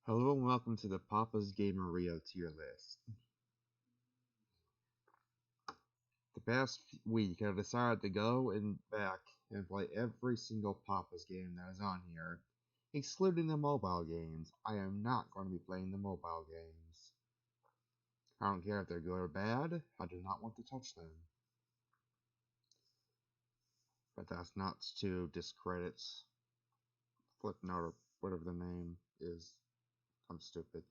Hello and welcome to the Papa's Gameria tier list. The past week I decided to go back and play every single Papa's game that is on here, excluding the mobile games. I am not going to be playing the mobile games. I don't care if they're good or bad, I do not want to touch them. But that's not to discredit Flipnote or whatever the name is. I'm stupid.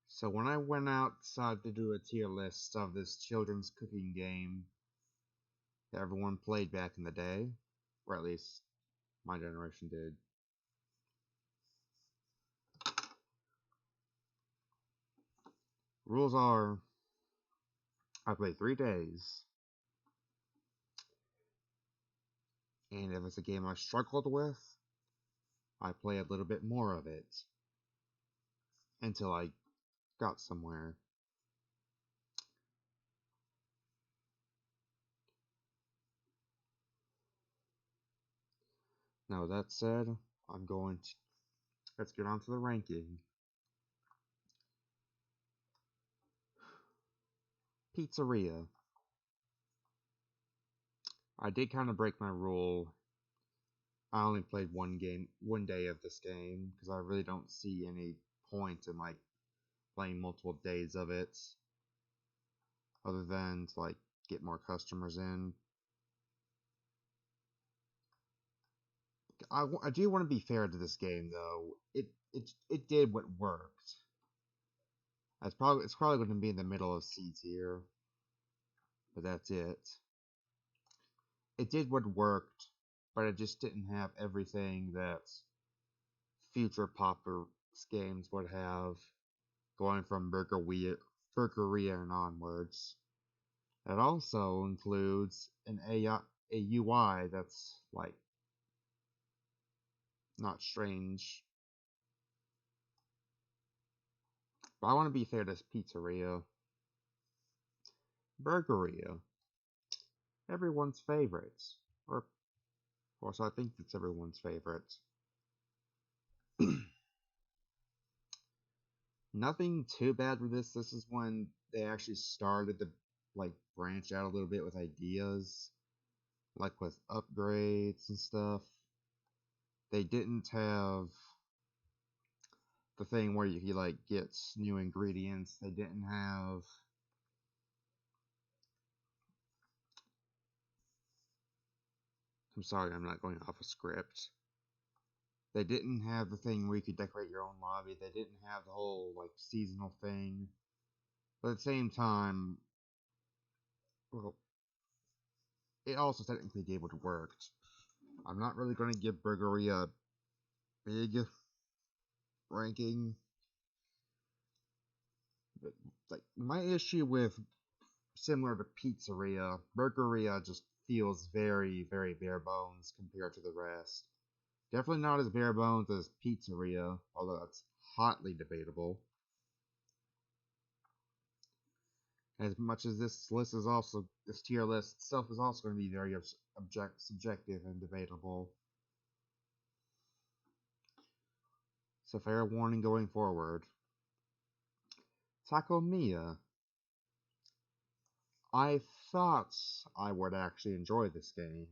So when I went out, decided to do a tier list of this children's cooking game that everyone played back in the day, or at least my generation did. Rules are, I play 3 days, and if it's a game I struggled with, I play a little bit more of it until I got somewhere. Now with that said, let's get on to the ranking. Pizzeria. I did kind of break my rule. I only played one day of this game, because I really don't see any point in playing multiple days of it, other than to get more customers in. I do want to be fair to this game though. It did what worked. It's probably going to be in the middle of C tier, but that's it. It did what worked, but it just didn't have everything that future Popper games would have, going from Burgeria and onwards. It also includes a UI that's not strange. But I want to be fair to Pizzeria. Burgeria, everyone's favorite. Or, of course, I think it's everyone's favorite. Nothing too bad with this. This is when they actually started to branch out a little bit with ideas, like with upgrades and stuff. They didn't have the thing where you get new ingredients. They didn't have I'm sorry, I'm not going off a script. They didn't have the thing where you could decorate your own lobby. They didn't have the whole seasonal thing. But at the same time, well, it also technically gave what worked. I'm not really going to give Burgeria a big ranking. But my issue with, similar to Pizzeria, Burgeria just feels very, very bare bones compared to the rest. Definitely not as bare bones as Pizzeria, although that's hotly debatable. As much as this tier list itself is also going to be very subjective and debatable. So fair warning going forward. Taco Mia. I thought I would actually enjoy this game,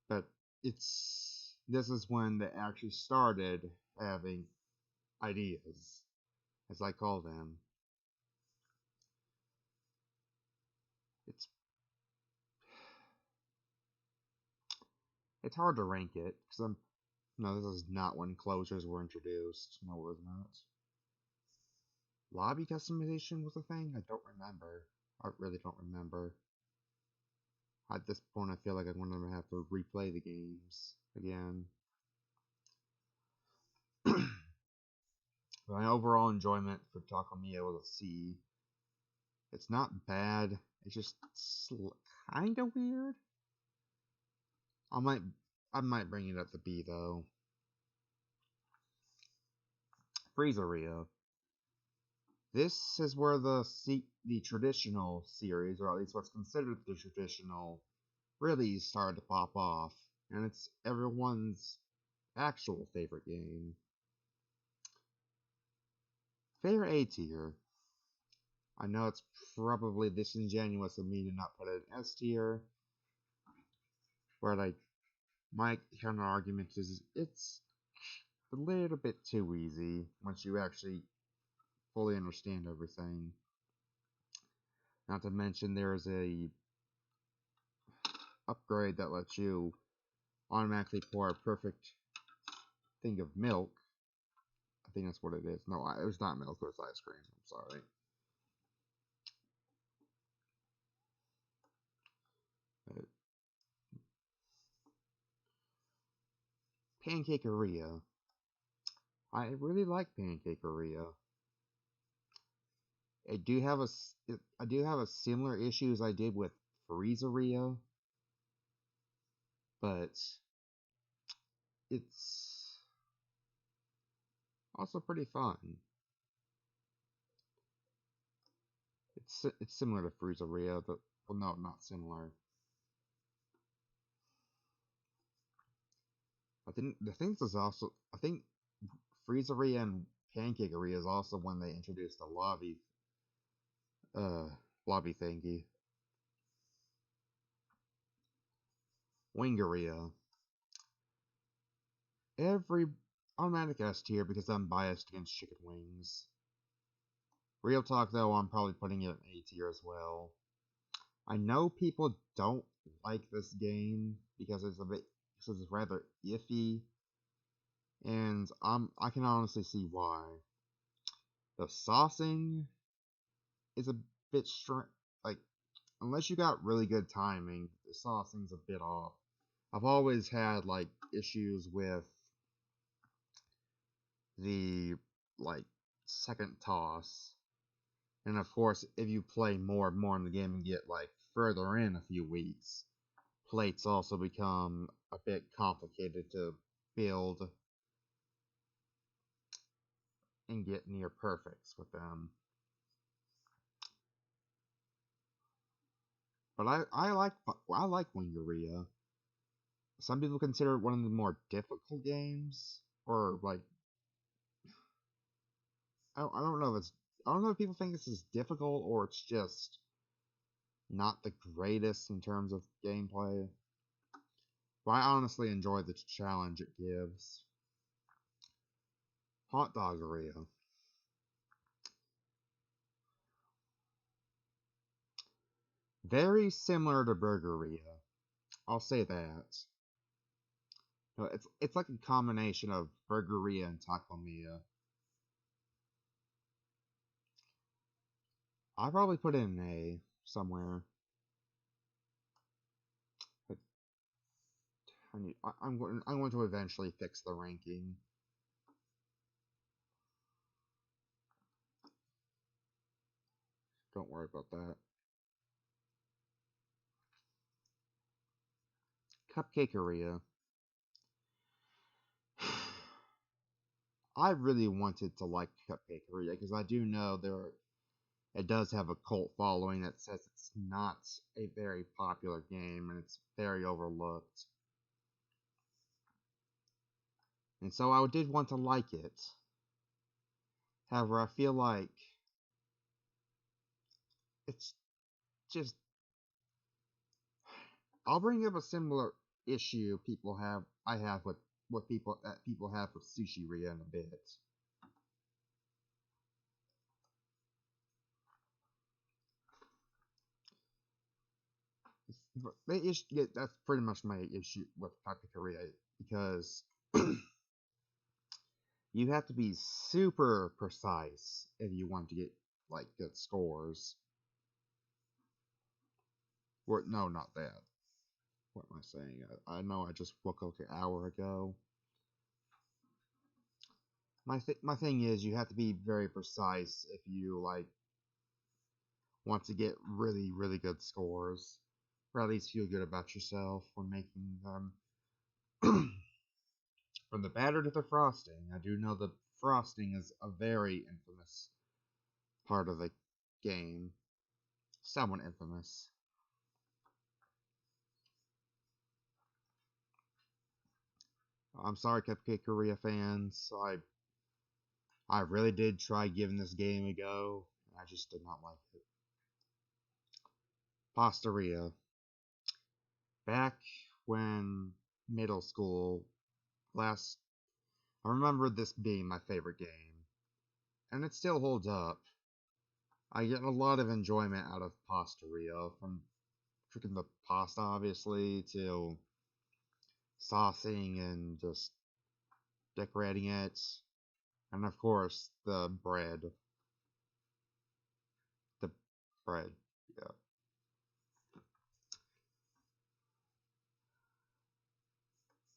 but this is when they actually started having ideas, as I call them. It's it's hard to rank it because no, this is not when closures were introduced. No, it was not. Lobby customization was a thing? I don't remember. I really don't remember. At this point, I feel like I'm going to have to replay the games again. My overall enjoyment for Taco Mia was a C. It's not bad. It's just kind of weird. I might bring it up to B though. Freezeria. This is where the traditional series, or at least what's considered the traditional really started to pop off, and it's everyone's actual favorite game. Fair A tier. I know it's probably disingenuous of me to not put it in S tier, but my counter argument is it's a little bit too easy once you actually fully understand everything. Not to mention there's a upgrade that lets you automatically pour a perfect thing of milk. I think that's what it is. No, it was not milk, it was ice cream. I'm sorry. Pancakeria. I really like Pancakeria. I do have a similar issue as I did with Freezeria, but it's also pretty fun. It's similar to Freezeria, but well, no, not similar. I think Freezeria and Pancakeria is also when they introduced the uh lobby thingy. Wingeria. Every automatic S tier because I'm biased against chicken wings. Real talk though, I'm probably putting it in A tier as well. I know people don't like this game because it's rather iffy, and I can honestly see why. The saucing is a bit like unless you got really good timing, the saucing's a bit off. I've always had like issues with the like second toss. And of course, if you play more and more in the game and get like further in a few weeks, plates also become a bit complicated to build and get near perfects with them. But I like Wingeria. Some people consider it one of the more difficult games, or like I don't know if it's I don't know if people think this is difficult or it's just not the greatest in terms of gameplay. But I honestly enjoy the challenge it gives. Hot Doggeria. Very similar to Burgeria. I'll say that. No, it's like a combination of Burgeria and Taquamia. I probably put it in A somewhere. But I'm going to eventually fix the ranking. Don't worry about that. Cupcakeria. I really wanted to like Cupcakeria because I do know it does have a cult following that says it's not a very popular game and it's very overlooked. And so I did want to like it. However, I feel like it's just I'll bring up a similar issue I have with what people have with Sushi Ria in a bit. That's pretty much my issue with Korea because you have to be super precise if you want to get like good scores. Or no, not that. What am I saying? I know I just woke up an hour ago. My thing is you have to be very precise if you like want to get really good scores, or at least feel good about yourself when making them. From the batter to the frosting, I do know that frosting is a very infamous part of the game. Somewhat infamous. I'm sorry, Cupcake Korea fans. I really did try giving this game a go. I just did not like it. Pastaria. Back when middle school, last I remember this being my favorite game, and it still holds up. I get a lot of enjoyment out of Pastaria, from cooking the pasta, obviously, to saucing and just decorating it, and of course the bread. The bread,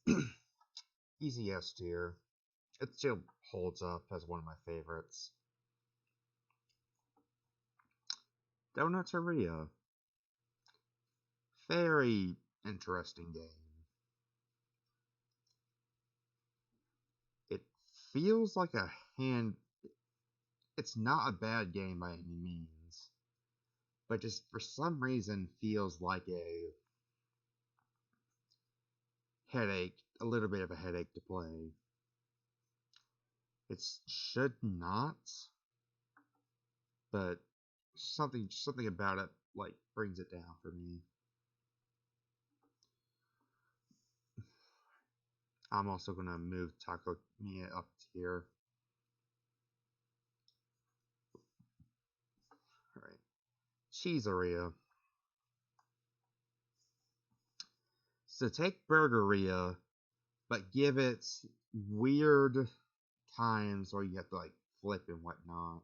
yeah. Easy S tier. It still holds up as one of my favorites. Donuteria. Very interesting game. It feels like a hand. It's not a bad game by any means, but just for some reason feels like a headache, a little bit of a headache to play. It should not, but something about it like brings it down for me. I'm also gonna move Taco Mia up here. Alright. Cheeseria. So take Burgeria, but give it weird times where you have to like flip and whatnot.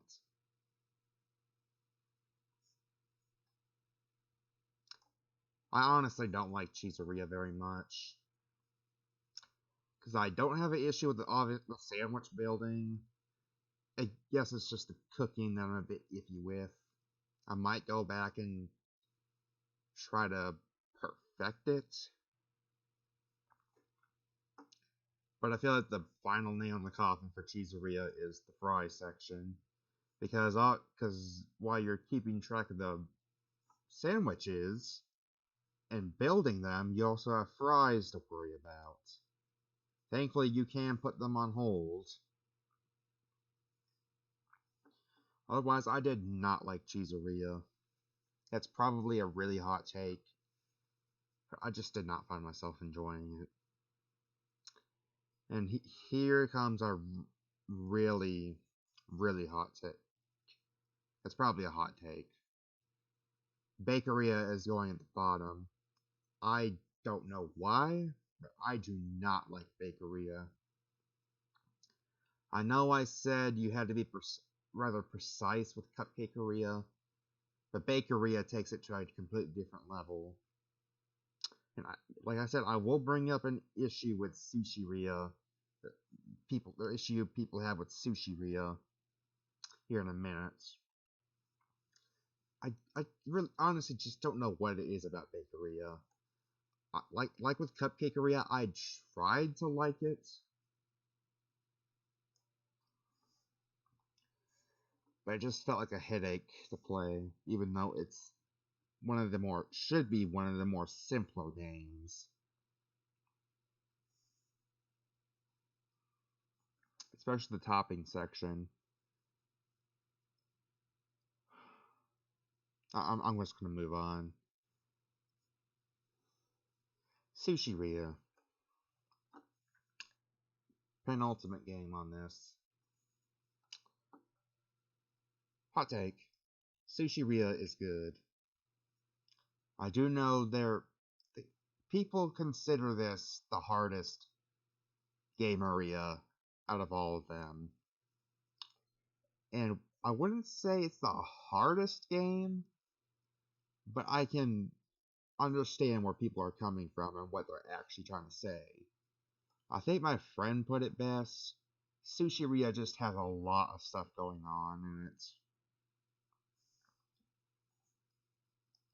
I honestly don't like Cheeseria very much, because I don't have an issue with the sandwich building. I guess it's just the cooking that I'm a bit iffy with. I might go back and try to perfect it, but I feel like the final nail in the coffin for Cheeseria is the fry section, because while you're keeping track of the sandwiches and building them, you also have fries to worry about. Thankfully, you can put them on hold. Otherwise, I did not like Cheeseria. That's probably a really hot take. I just did not find myself enjoying it. And here comes a really, really hot take. It's probably a hot take. Bakeria is going at the bottom. I don't know why, but I do not like Bakeria. I know I said you had to be rather precise with Cupcakeria, but Bakeria takes it to a completely different level. And like I said, I will bring up an issue with Sushiria, the issue people have with Sushiria here in a minute. I really honestly just don't know what it is about Bakeria. Like with Cupcakeria, I tried to like it, but it just felt like a headache to play, even though it's should be one of the more simpler games. Especially the topping section. I'm just gonna move on. Sushiria. Penultimate game on this. Hot take. Sushiria is good. I do know people consider this the hardest Gameria out of all of them. And I wouldn't say it's the hardest game, but I can understand where people are coming from and what they're actually trying to say. I think my friend put it best. Sushiria just has a lot of stuff going on, and it's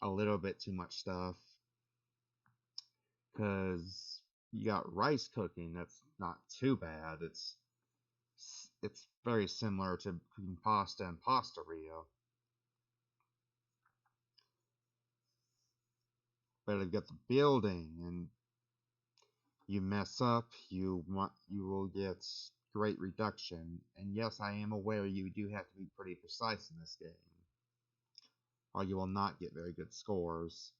a little bit too much stuff. Because you got rice cooking, that's not too bad. It's very similar to cooking pasta and Pastaria. But I've got the building, and You mess up, you will get great reduction. And yes, I am aware you do have to be pretty precise in this game, or you will not get very good scores.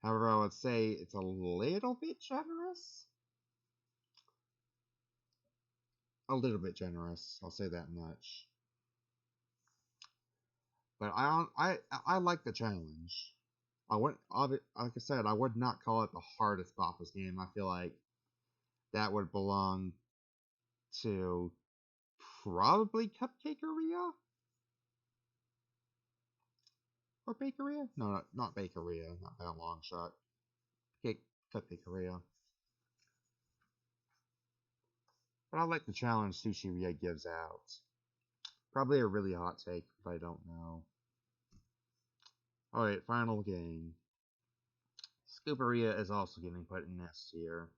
However, I would say it's a little bit generous. A little bit generous, I'll say that much. But I like the challenge. I would, like I said, I would not call it the hardest Papa's game. I feel like that would belong to probably Cupcakeria or Bakeria. No, not Bakeria, not by a long shot. Cake Cupcakeria. But I like the challenge Sushiria gives out. Probably a really hot take, but I don't know. Alright, final game. Scooperia is also getting put in S tier.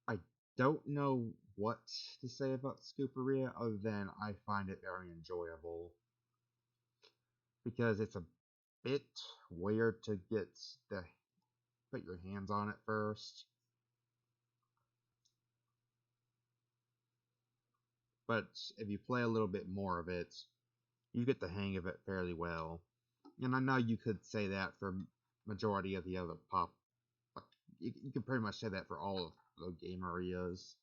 I don't know what to say about Scooperia other than I find it very enjoyable. Because it's a bit weird to put your hands on it first. But if you play a little bit more of it, you get the hang of it fairly well. And I know you could say that for majority of the other pop. You can pretty much say that for all of the Gamerias.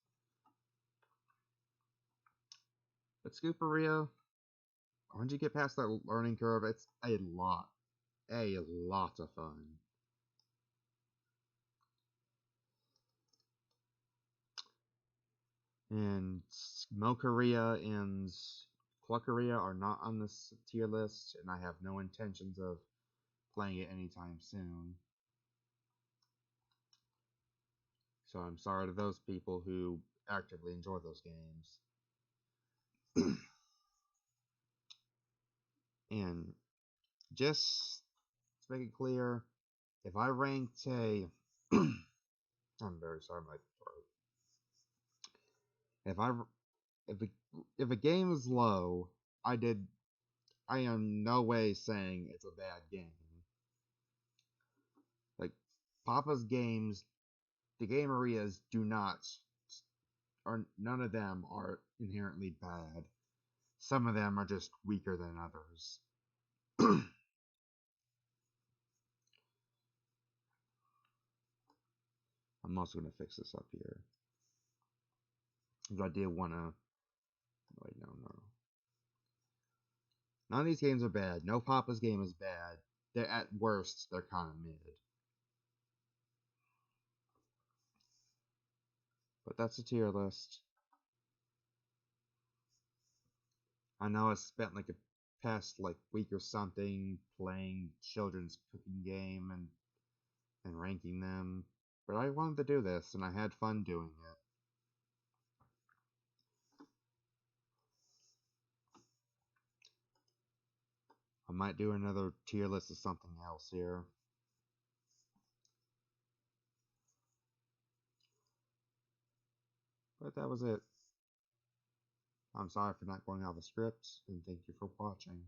But Scooperia, once you get past that learning curve, it's a lot of fun. And Mocharia and Cluckeria are not on this tier list, and I have no intentions of playing it anytime soon. So I'm sorry to those people who actively enjoy those games. And just to make it clear, if I ranked a I'm very sorry, my throat. If I if a, if a game is low, I am no way saying it's a bad game. Like Papa's games, the game areas do not are none of them are inherently bad. Some of them are just weaker than others. I'm also gonna fix this up here. Because I did wanna wait, no. None of these games are bad. No Papa's game is bad. They're at worst, they're kinda mid. But that's a tier list. I know I spent like a past like week or something playing children's cooking game and ranking them. But I wanted to do this and I had fun doing it. I might do another tier list of something else here. But that was it. I'm sorry for not going off the script, and thank you for watching.